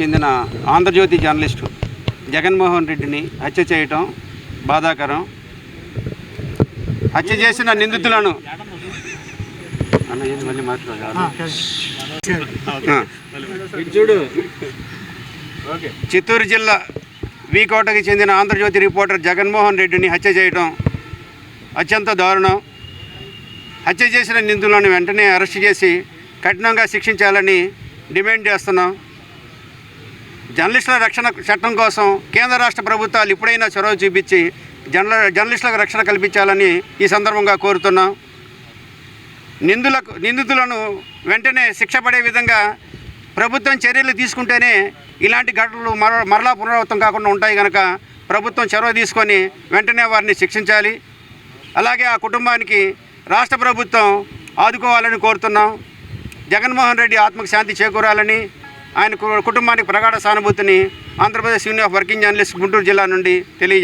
చెందిన ఆంధ్రజ్యోతి జర్నలిస్టు జగన్మోహన్ రెడ్డిని హత్య చేయటం బాధాకరం. హత్య చేసిన నిందితులను చిత్తూరు జిల్లా వీకోటకి చెందిన ఆంధ్రజ్యోతి రిపోర్టర్ జగన్మోహన్ రెడ్డిని హత్య చేయటం అత్యంత దారుణం. హత్య చేసిన నిందితులను వెంటనే అరెస్ట్ చేసి కఠినంగా శిక్షించాలని డిమాండ్ చేస్తున్నాం. జర్నలిస్టుల రక్షణ చట్టం కోసం కేంద్ర రాష్ట్ర ప్రభుత్వాలు ఇప్పుడైనా చొరవ చూపించి జర్నలిస్టులకు రక్షణ కల్పించాలని ఈ సందర్భంగా కోరుతున్నాం. నిందితులను వెంటనే శిక్ష పడే విధంగా ప్రభుత్వం చర్యలు తీసుకుంటేనే ఇలాంటి ఘటనలు మరలా పునరావృతం కాకుండా ఉంటాయి కనుక ప్రభుత్వం చొరవ తీసుకొని వెంటనే వారిని శిక్షించాలి. అలాగే ఆ కుటుంబానికి రాష్ట్ర ప్రభుత్వం ఆదుకోవాలని కోరుతున్నాం. జగన్మోహన్ రెడ్డి ఆత్మకు శాంతి చేకూరాలని, ఆయన కుటుంబానికి ప్రగాఢ సానుభూతిని Andhra Pradesh union of working journalist Guntur జిల్లా నుండి తెలియజేస్తున్నాం.